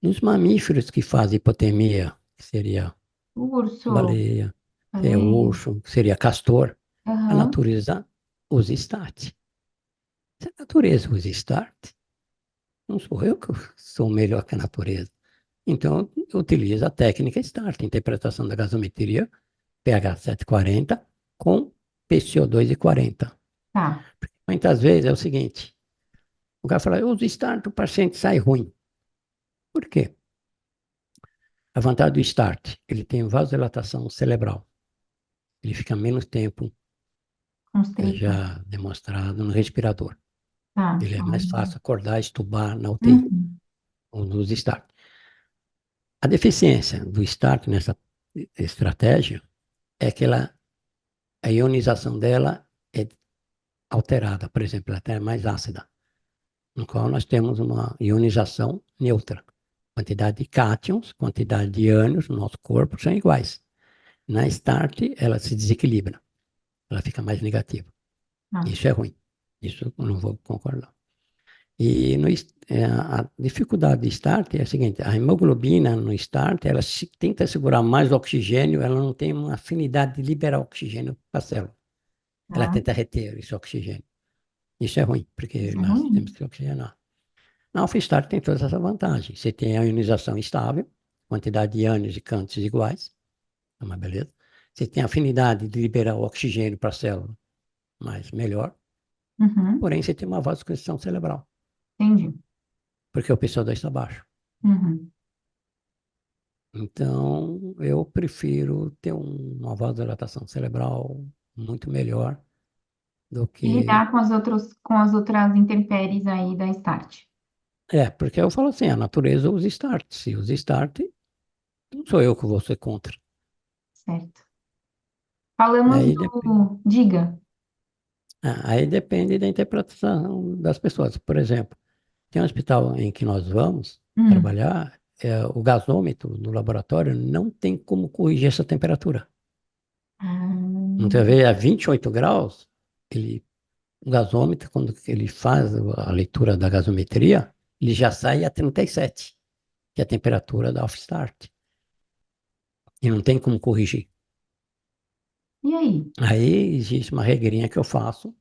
Speaker 2: Nos mamíferos que fazem hipotermia, que seria
Speaker 1: Urso,
Speaker 2: baleia, seria
Speaker 1: baleia.
Speaker 2: urso, seria castor, a
Speaker 1: Aham.
Speaker 2: natureza usa start. Se a natureza usa start, não sou eu que sou melhor que a natureza. Então, eu utilizo a técnica start, interpretação da gasometria, pH 740 com PCO2 de 40.
Speaker 1: Tá.
Speaker 2: Muitas vezes é o seguinte, o cara fala, eu uso start, o paciente sai ruim. Por quê? A vantagem do start, ele tem vasodilatação cerebral. Ele fica menos tempo
Speaker 1: Constrito.
Speaker 2: já demonstrado no respirador.
Speaker 1: Tá.
Speaker 2: Ele é mais fácil acordar, estubar na UTI,
Speaker 1: Uhum.
Speaker 2: ou nos start. A deficiência do start nessa estratégia é que a ionização dela é alterada, por exemplo, ela até é mais ácida, no qual nós temos uma ionização neutra. Quantidade de cátions, quantidade de ânions no nosso corpo são iguais. Na start, ela se desequilibra, ela fica mais negativa.
Speaker 1: Tá.
Speaker 2: Isso é ruim, isso eu não vou concordar. E a dificuldade de start é a seguinte, a hemoglobina no start, ela tenta segurar mais o oxigênio, ela não tem uma afinidade de liberar oxigênio para a célula. Ela
Speaker 1: Tá.
Speaker 2: tenta reter esse oxigênio. Isso é ruim, porque
Speaker 1: Isso é
Speaker 2: nós temos
Speaker 1: ruim.
Speaker 2: que oxigenar. Na alfa-start tem todas essas vantagens. Você tem a ionização estável, quantidade de ânions e cântons iguais, é uma beleza. Você tem a afinidade de liberar o oxigênio para a célula, mas melhor.
Speaker 1: Uhum.
Speaker 2: Porém, você tem uma vasoconstrição cerebral,
Speaker 1: Entendi.
Speaker 2: porque o PCO2 está baixo.
Speaker 1: Uhum.
Speaker 2: Então, eu prefiro ter uma vasodilatação cerebral muito melhor do
Speaker 1: E
Speaker 2: que...
Speaker 1: lidar com as outras intempéries aí da start.
Speaker 2: Porque eu falo assim, a natureza usa start. Se usa start, não sou eu que vou ser contra.
Speaker 1: Certo. Falamos
Speaker 2: Aí, depende.
Speaker 1: Diga.
Speaker 2: Aí depende da interpretação das pessoas. Por exemplo, tem um hospital em que nós vamos
Speaker 1: Hum.
Speaker 2: trabalhar, o gasômetro no laboratório não tem como corrigir essa temperatura. Muitas
Speaker 1: Ah,
Speaker 2: vezes a 28 graus, o gasômetro, quando ele faz a leitura da gasometria, ele já sai a 37, que é a temperatura da off-start. E não tem como corrigir.
Speaker 1: e aí?
Speaker 2: Aí existe uma regrinha que eu faço,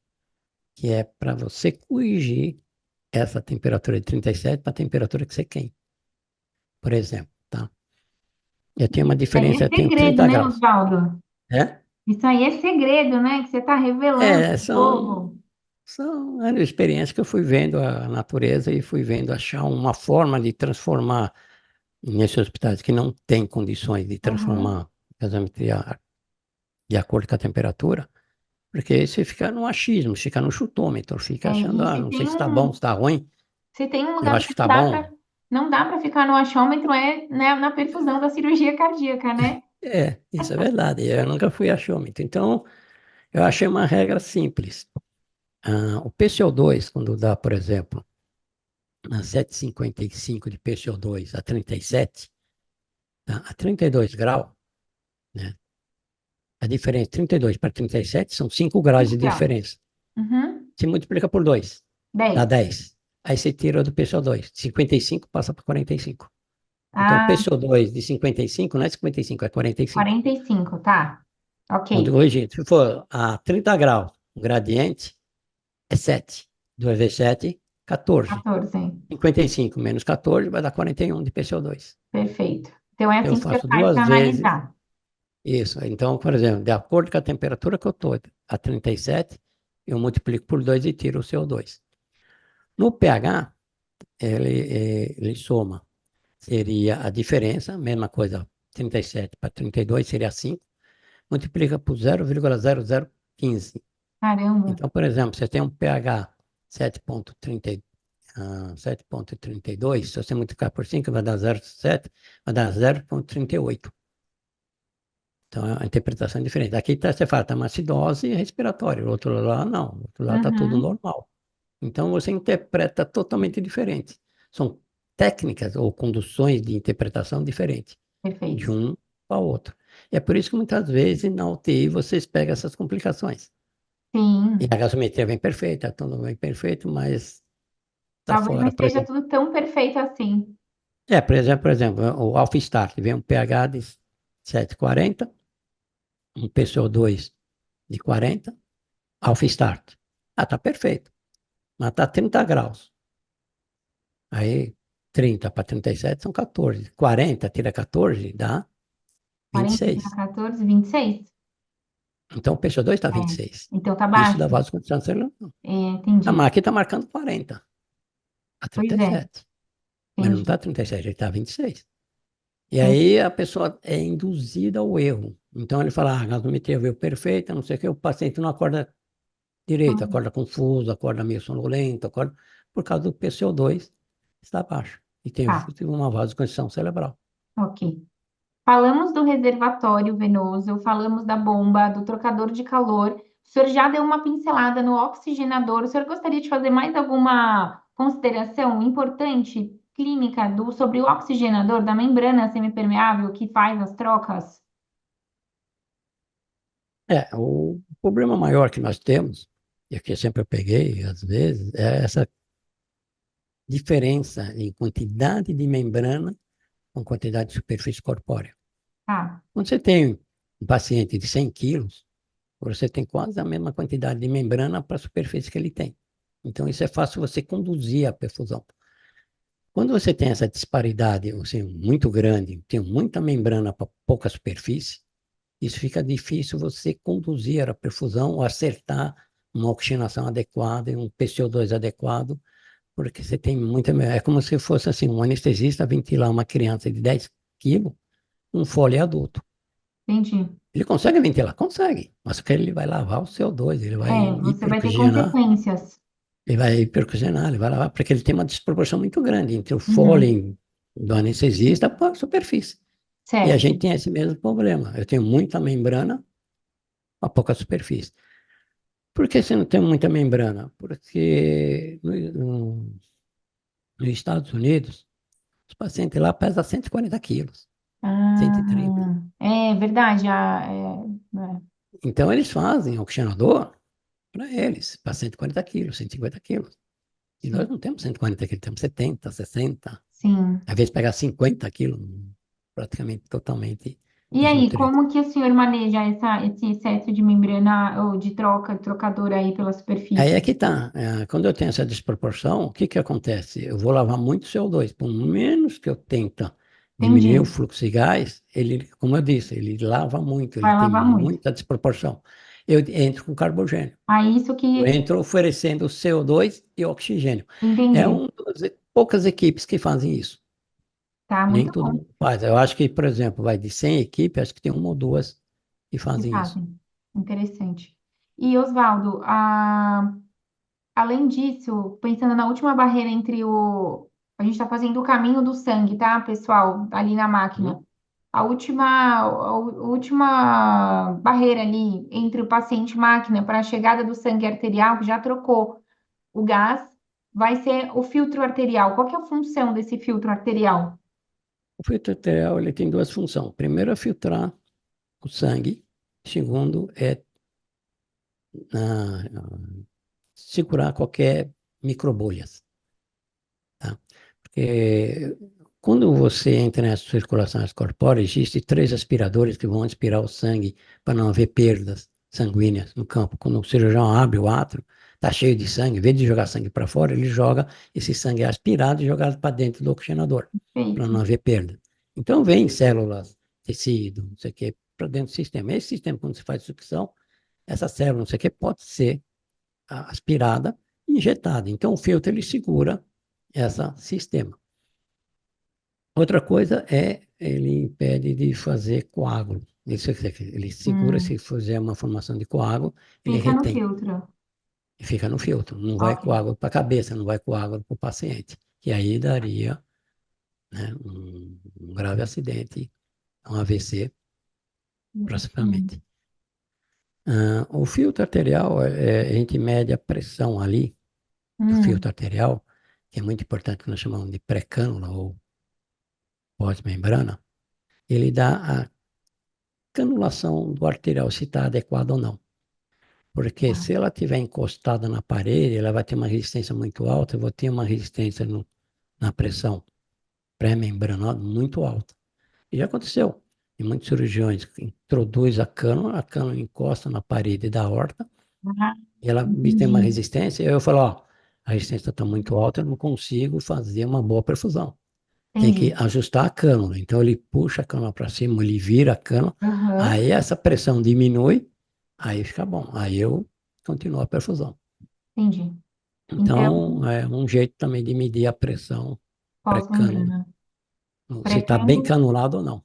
Speaker 2: que é para você corrigir essa temperatura de 37 para a temperatura que você quer. Por exemplo, tá? Eu tenho uma
Speaker 1: Aí é
Speaker 2: diferença, eu tenho
Speaker 1: segredo,
Speaker 2: 30
Speaker 1: né,
Speaker 2: graus.
Speaker 1: Osvaldo?
Speaker 2: É?
Speaker 1: Isso aí é segredo, né? Que você está revelando
Speaker 2: É,
Speaker 1: pro povo.
Speaker 2: são anos de experiência que eu fui vendo a natureza e fui vendo achar uma forma de transformar nesses hospitais que não têm condições de
Speaker 1: Aham.
Speaker 2: transformar a gasometria de acordo com a temperatura, porque aí você fica no achismo, fica no chutômetro, fica achando,
Speaker 1: E se
Speaker 2: não sei
Speaker 1: tem
Speaker 2: se está bom, se está ruim,
Speaker 1: um
Speaker 2: eu
Speaker 1: lugar
Speaker 2: acho
Speaker 1: que
Speaker 2: que está bom.
Speaker 1: não dá para ficar no achômetro é, né, na perfusão da cirurgia cardíaca, né?
Speaker 2: Isso é verdade, eu nunca fui achômetro. Então, eu achei uma regra simples. O PCO2, quando dá, por exemplo, a 7,55 de PCO2 a 37, tá? A 32 graus, né? A diferença, 32 para 37 são 5 graus
Speaker 1: 5
Speaker 2: de
Speaker 1: graus.
Speaker 2: diferença.
Speaker 1: Uhum.
Speaker 2: Se multiplica por 2, dá
Speaker 1: 10.
Speaker 2: 10. Aí você tira do PCO2. 55 passa para 45. Então,
Speaker 1: Ah,
Speaker 2: PCO2 de 55 não é 55, é 45.
Speaker 1: 45, tá.
Speaker 2: Quando
Speaker 1: Ok.
Speaker 2: corrigir, se for a 30 graus, o gradiente é 7. 2 vezes 7, 14.
Speaker 1: 14.
Speaker 2: 55 menos 14 vai dar 41 de PCO2.
Speaker 1: Perfeito. Então é
Speaker 2: Eu
Speaker 1: assim que você
Speaker 2: faço
Speaker 1: faz para
Speaker 2: duas vezes
Speaker 1: analisar.
Speaker 2: isso. Então, por exemplo, de acordo com a temperatura que eu estou, a 37, eu multiplico por 2 e tiro o CO2. No pH, ele soma. Seria a diferença, mesma coisa, 37 para 32 seria 5, multiplica por 0,0015.
Speaker 1: Caramba.
Speaker 2: Então, por exemplo, você tem um pH 7,32, se você multiplicar por 5, vai dar 0,7, vai dar 0,38. Então, a interpretação é diferente. Aqui você fala, está uma acidose respiratória, o outro lá não, o outro lá está tudo
Speaker 1: Uhum.
Speaker 2: normal. Então, você interpreta totalmente diferente. São técnicas ou conduções de interpretação diferentes, de
Speaker 1: Perfeito.
Speaker 2: um para o outro. E é por isso que muitas vezes na UTI vocês pegam essas complicações. E
Speaker 1: Sim.
Speaker 2: a gasometria vem perfeita, tudo vem perfeito, mas está
Speaker 1: Talvez não
Speaker 2: fora. Por
Speaker 1: esteja
Speaker 2: exemplo,
Speaker 1: tudo tão perfeito assim.
Speaker 2: por exemplo, o Alpha Start vem um pH de 7,40, um PCO2 de 40, Alpha Start. Tá perfeito. Mas tá 30 graus. Aí 30 para 37 são 14. 40 tira 14 dá
Speaker 1: 40 tira
Speaker 2: 26.
Speaker 1: 14, 26.
Speaker 2: Então o PCO2 está
Speaker 1: É.
Speaker 2: 26.
Speaker 1: Então tá
Speaker 2: Isso
Speaker 1: baixo.
Speaker 2: dá vasoconstrição celular.
Speaker 1: É,
Speaker 2: A
Speaker 1: entendi.
Speaker 2: máquina está marcando 40 a
Speaker 1: Pois é,
Speaker 2: 37. Mas não
Speaker 1: entendi.
Speaker 2: está 37, ele está 26. E
Speaker 1: É.
Speaker 2: aí a pessoa é induzida ao erro. Então ele fala, a gasometria veio perfeita, não sei o que, o paciente não acorda direito,
Speaker 1: Hum.
Speaker 2: acorda confuso, acorda meio sonolento, acorda por causa do PCO2 está baixo e tem
Speaker 1: Tá,
Speaker 2: uma vasoconstrição cerebral.
Speaker 1: ok. Falamos do reservatório venoso, falamos da bomba, do trocador de calor. O senhor já deu uma pincelada no oxigenador. O senhor gostaria de fazer mais alguma consideração importante clínica sobre o oxigenador da membrana semipermeável que faz as trocas?
Speaker 2: O problema maior que nós temos, e que sempre eu peguei, às vezes, é essa diferença em quantidade de membrana com quantidade de superfície corpórea.
Speaker 1: Tá,
Speaker 2: Quando você tem um paciente de 100 quilos, você tem quase a mesma quantidade de membrana para a superfície que ele tem. Então, isso é fácil você conduzir a perfusão. Quando você tem essa disparidade assim, muito grande, tem muita membrana para pouca superfície, isso fica difícil você conduzir a perfusão ou acertar uma oxigenação adequada e um PCO2 adequado, porque você tem muita... É como se fosse assim, um anestesista ventilar uma criança de 10 quilos, um Foley adulto.
Speaker 1: Entendi.
Speaker 2: Ele consegue ventilar? Consegue, mas que ele vai lavar o CO2, ele vai
Speaker 1: Você vai ter
Speaker 2: hiperoxigenar,
Speaker 1: consequências.
Speaker 2: ele vai lavar, porque ele tem uma desproporção muito grande entre o
Speaker 1: Uhum.
Speaker 2: Foley do anestesista e a superfície. E a gente
Speaker 1: Certo.
Speaker 2: tem esse mesmo problema. Eu tenho muita membrana, a pouca superfície. Por que você não tem muita membrana? Porque nos Estados Unidos, os pacientes lá pesam 140 quilos, 130.
Speaker 1: É verdade.
Speaker 2: Então, eles fazem oxenador para eles, para 140 quilos, 150 quilos. E nós
Speaker 1: Sim.
Speaker 2: não temos 140 quilos, temos 70, 60.
Speaker 1: Sim.
Speaker 2: Às vezes pegar 50 quilos, praticamente totalmente
Speaker 1: E aí,
Speaker 2: desnutrido.
Speaker 1: como que o senhor maneja esse excesso de membrana ou de trocador aí pela
Speaker 2: Aí é
Speaker 1: superfície?
Speaker 2: que tá. Quando eu tenho essa desproporção, o que que acontece? Eu vou lavar muito CO2. Por menos que eu tenta diminuir o
Speaker 1: Entendi.
Speaker 2: fluxo de gás, ele, como eu disse, ele lava muito, ele
Speaker 1: Vai
Speaker 2: tem
Speaker 1: lavar muito.
Speaker 2: muita desproporção. Eu entro com carbogênio.
Speaker 1: Aí, isso
Speaker 2: Eu
Speaker 1: que...
Speaker 2: entro oferecendo CO2 e oxigênio. É
Speaker 1: Entendi.
Speaker 2: uma das poucas equipes que fazem isso.
Speaker 1: Tá
Speaker 2: Nem
Speaker 1: muito
Speaker 2: todo
Speaker 1: bom
Speaker 2: mundo faz. Eu acho que, por exemplo, vai de 100 equipes, acho que tem uma ou duas que
Speaker 1: que
Speaker 2: fazem isso.
Speaker 1: fazem. Interessante. E, Oswaldo, além disso, pensando na última barreira entre o... A gente está fazendo o caminho do sangue, tá, pessoal? Ali na máquina.
Speaker 2: Hum?
Speaker 1: A última barreira ali entre o paciente e máquina para a chegada do sangue arterial, que já trocou o gás, vai ser o filtro arterial. Qual que é a função desse filtro arterial?
Speaker 2: O filtro arterial ele tem duas funções. Primeiro é filtrar o sangue. Segundo é segurar qualquer microbolhas, tá? Porque quando você entra nessa circulação corpórea, existem três aspiradores que vão aspirar o sangue para não haver perdas sanguíneas no campo. Quando o cirurgião abre o átrio, está cheio de sangue, em vez de jogar sangue para fora, ele joga esse sangue aspirado e jogado para dentro do oxenador, para
Speaker 1: Feito.
Speaker 2: não haver perda. Então, vem células, tecido, não sei o quê, para dentro do sistema. Esse sistema, quando você faz sucção, essa célula, não sei o quê, pode ser aspirada e injetada. Então, o filtro, ele segura esse sistema. Outra coisa é, ele impede de fazer coágulo. Ele segura, se
Speaker 1: Hum,
Speaker 2: fizer uma formação de coágulo, ele
Speaker 1: fica no
Speaker 2: retém
Speaker 1: filtro.
Speaker 2: e fica no filtro. Não vai
Speaker 1: Ok.
Speaker 2: coágulo para a cabeça, não vai coágulo para o paciente. E aí daria, né, um grave acidente, um AVC,
Speaker 1: Sim.
Speaker 2: praticamente. O filtro arterial, a gente mede a pressão ali do filtro
Speaker 1: Hum,
Speaker 2: arterial, que é muito importante, que nós chamamos de pré-cânula ou pós-membrana. Ele dá a canulação do arterial, se está adequado ou não. Porque
Speaker 1: tá.
Speaker 2: se ela estiver encostada na parede, ela vai ter uma resistência muito alta, eu vou ter uma resistência na pressão pré-membranosa muito alta. E já aconteceu. Em muitos cirurgiões introduz a cânula encosta na parede da aorta,
Speaker 1: Ah,
Speaker 2: e ela tem uma
Speaker 1: entendi.
Speaker 2: resistência, e aí eu falo, ó, a resistência está muito alta, eu não consigo fazer uma boa perfusão. Tem que
Speaker 1: Entendi.
Speaker 2: ajustar a cânula. Então ele puxa a cânula para cima, ele vira a cânula,
Speaker 1: Aham,
Speaker 2: aí essa pressão diminui, aí fica bom. Aí eu continuo a perfusão.
Speaker 1: entendi. Então,
Speaker 2: Então é um jeito também de medir a pressão pré-cânula,
Speaker 1: pós-membrana.
Speaker 2: se está bem
Speaker 1: Pré-cânula,
Speaker 2: canulado ou não.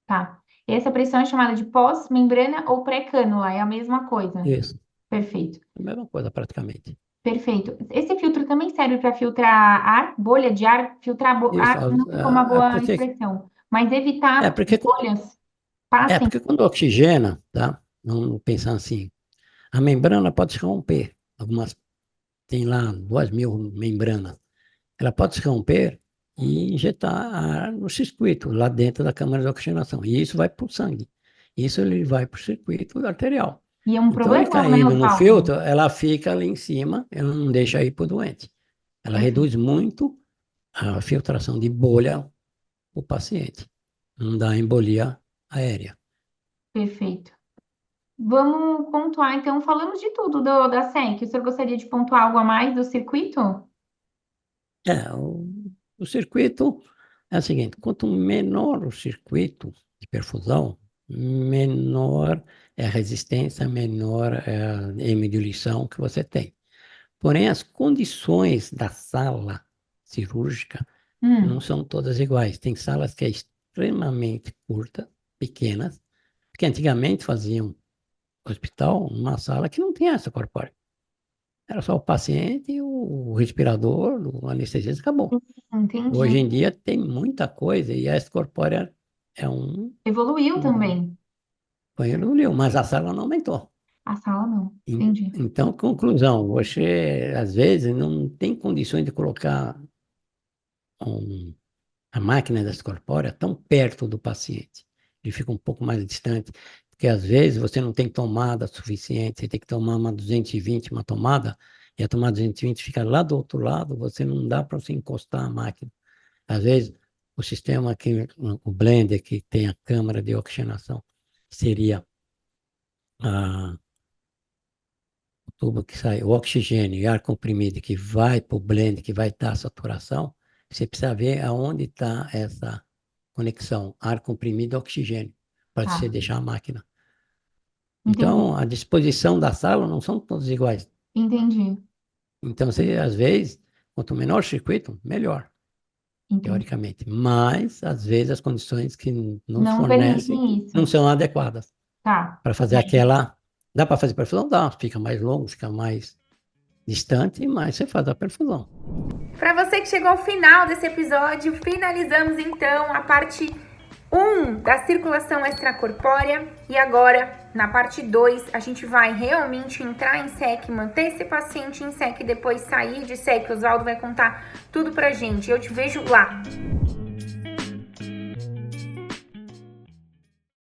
Speaker 1: tá. Essa pressão é chamada de pós-membrana ou pré-cânula, é a mesma coisa.
Speaker 2: Isso,
Speaker 1: Perfeito.
Speaker 2: a mesma coisa praticamente.
Speaker 1: Perfeito. Esse filtro também serve para filtrar ar, bolha de ar, filtrar
Speaker 2: Isso,
Speaker 1: ar, não ficou uma boa
Speaker 2: porque,
Speaker 1: expressão, mas
Speaker 2: é
Speaker 1: evitar
Speaker 2: porque,
Speaker 1: bolhas
Speaker 2: é
Speaker 1: passem.
Speaker 2: porque quando oxigena, tá? Vamos pensar assim, a membrana pode se romper. Algumas, tem lá 2.000 membranas. Ela pode se romper e injetar ar no circuito, lá dentro da câmara de oxigenação. E isso vai para o sangue. Isso ele vai para o circuito arterial.
Speaker 1: E é um
Speaker 2: Então, ele
Speaker 1: problemão, né,
Speaker 2: caindo no
Speaker 1: Osvaldo?
Speaker 2: filtro, ela fica ali em cima, ela não deixa ir para o doente. Ela reduz
Speaker 1: Perfeito,
Speaker 2: muito a filtração de bolha para o paciente. Não dá embolia aérea.
Speaker 1: perfeito. Vamos pontuar, então, falamos de tudo da SEC. O senhor gostaria de pontuar algo a mais do circuito?
Speaker 2: O circuito é o seguinte: quanto menor o circuito de perfusão, menor é a resistência, menor é a hemodiluição que você tem. Porém, as condições da sala cirúrgica não
Speaker 1: Hum,
Speaker 2: são todas iguais. Tem salas que é extremamente curtas, pequenas, porque antigamente faziam hospital numa sala que não tinha essa corpórea. Era só o paciente, o respirador, o anestesista, acabou.
Speaker 1: Entendi.
Speaker 2: Hoje em dia tem muita coisa e a extracorpórea é
Speaker 1: Evoluiu também.
Speaker 2: evoluiu, mas a sala não aumentou.
Speaker 1: A sala não. Entendi.
Speaker 2: Então, conclusão, você às vezes não tem condições de colocar a máquina da extracorpórea tão perto do paciente. Ele fica um pouco mais distante, porque às vezes você não tem tomada suficiente, você tem que tomar uma 220, uma tomada, e a tomada 220 fica lá do outro lado, você não dá para você encostar a máquina. Às vezes, o sistema aqui, o blender, que tem a câmara de oxigenação, seria o tubo que sai, o oxigênio e ar comprimido que vai para o blend, que vai dar a saturação, você precisa ver aonde está essa conexão, ar comprimido e oxigênio, para você deixar a máquina. Então, a disposição da sala não são todos iguais.
Speaker 1: Entendi.
Speaker 2: Então, você, às vezes, quanto menor o circuito, melhor, teoricamente. Mas, às vezes, as condições que nos
Speaker 1: Não
Speaker 2: fornecem
Speaker 1: permitem isso.
Speaker 2: não são adequadas.
Speaker 1: Tá.
Speaker 2: Para fazer aquela... Dá para fazer perfusão? Dá. Fica mais longo, fica mais distante, mas você faz a perfusão.
Speaker 1: Para você que chegou ao final desse episódio, finalizamos então a parte 1 da circulação extracorpórea e agora, na parte 2, a gente vai realmente entrar em SEC, manter esse paciente em SEC e depois sair de SEC. O Oswaldo vai contar tudo pra gente. Eu te vejo lá.